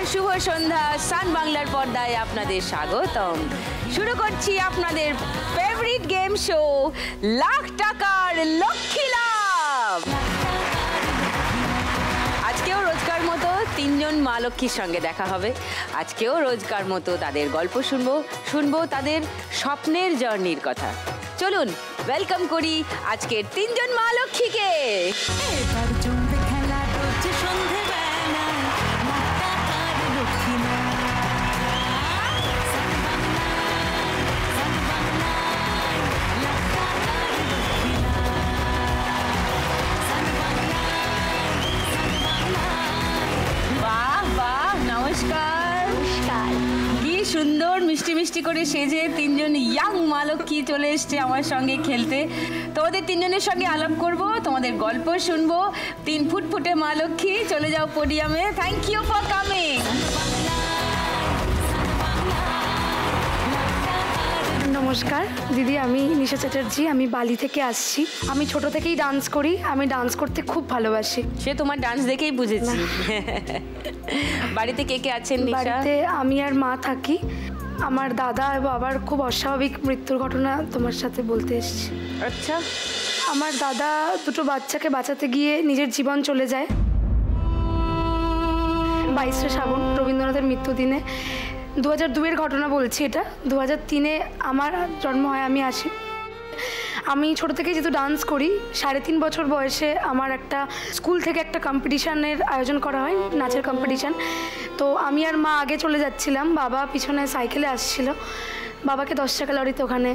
নমস্কার, শুভ সন্ধ্যা। সান বাংলার পর্দায় আপনাদের স্বাগতম। শুরু করছি আপনাদের ফেভারিট গেম শো লাখ টাকার লক্ষ্মী লাভ। আজকেও রোজকার মতো তিনজন মা লক্ষ্মীর সঙ্গে দেখা হবে। আজকেও রোজকার মতো তাদের গল্প শুনবো তাদের স্বপ্নের জার্নির কথা। চলুন ওয়েলকাম করি আজকের তিনজন মা লক্ষ্মীকে। সুন্দর মিষ্টি মিষ্টি করে সেজে তিনজন ইয়াং মা লক্ষ্মী চলে এসছে আমার সঙ্গে খেলতে। তোমাদের তিনজনের সঙ্গে আলাপ করব, তোমাদের গল্প শুনবো। 3 ফুটফুটে মা লক্ষ্মী, চলে যাও পোডিয়ামে। Thank you for coming. নমস্কার দিদি, আমি নিশা চ্যাটার্জি, আমি বালি থেকে আসছি। আমি ছোট থেকেই ডান্স করি, আমি ডান্স করতে খুব ভালোবাসি। সে তোমার ডান্স দেখেই বুঝেছি। বাড়িতে কে কে আছেন নিশা? বাড়িতে আমি আর মা থাকি। আমার দাদা আর বাবার খুব অস্বাভাবিক মৃত্যুর ঘটনা তোমার সাথে বলতে এসেছি। আচ্ছা। আমার দাদা দুটো বাচ্চাকে বাঁচাতে গিয়ে নিজের জীবন চলে যায় 22শে শ্রাবণ, রবীন্দ্রনাথের মৃত্যুদিনে। 2002-এর ঘটনা বলছি এটা। 2003-এ আমার জন্ম হয়, আমি আসি। আমি ছোটো থেকে যেহেতু ডান্স করি, 3.5 বছর বয়সে আমার একটা স্কুল থেকে একটা কম্পিটিশানের আয়োজন করা হয়, নাচের কম্পিটিশান। তো আমি আর মা আগে চলে যাচ্ছিলাম, বাবা পিছনে সাইকেলে আসছিল। বাবাকে 10 টাকা লরিতে ওখানে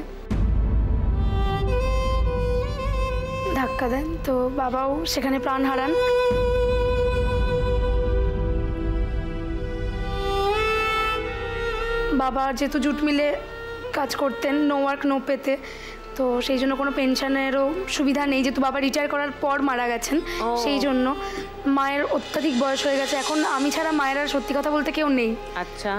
ধাক্কা দেন, তো বাবাও সেখানে প্রাণ হারান। বাবা যেহেতু জুট মিলে কাজ করতেন, নো ওয়ার্ক নো পেতে, তো সেই জন্য কোনো পেনশনেরও সুবিধা নেই, যেহেতু বাবা রিটায়ার করার পর মারা গেছেন। সেই জন্য মায়ের অত্যাধিক বয়স হয়ে গেছে, এখন আমি ছাড়া মায়ের আর সত্যি কথা বলতে কেউ নেই। আচ্ছা।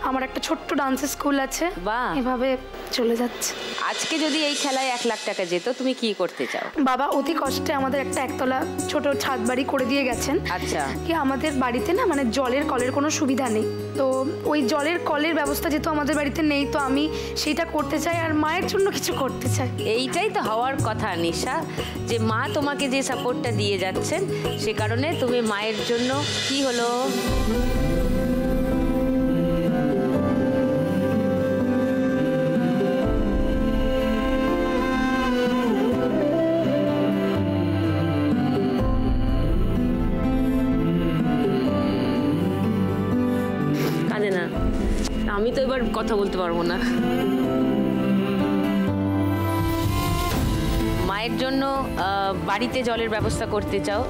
আমার একটা ছোট্ট ডান্সের স্কুল আছে। বাহ, এভাবে চলে যাচ্ছে। আজকে যদি এই খেলায় 1 লাখ টাকা যেত, তুমি কি করতে চাও? বাবা অতি কষ্টে আমাদের একটা একতলা ছোট ছাদ বাড়ি করে দিয়ে গেছেন। আচ্ছা। কি আমাদের বাড়িতে না মানে জলের কলের কোনো সুবিধা নেই, তো ওই জলের কলের ব্যবস্থা যেহেতু আমাদের বাড়িতে নেই, তো আমি সেইটা করতে চাই আর মায়ের জন্য কিছু করতে চাই। এইটাই তো হওয়ার কথা নিশা, যে মা তোমাকে যে সাপোর্টটা দিয়ে যাচ্ছেন, সে কারণে তুমি মায়ের জন্য কি হলো আমি তো এবার কথা বলতে পারবো না। মায়ের জন্য বাড়িতে জলের ব্যবস্থা করতে চাও,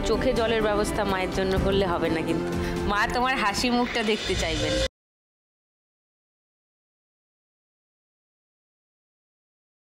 চোখে জলের ব্যবস্থা মায়ের জন্য করলে হবে না, কিন্তু মা তোমার হাসি মুখটা দেখতে চাইবেন।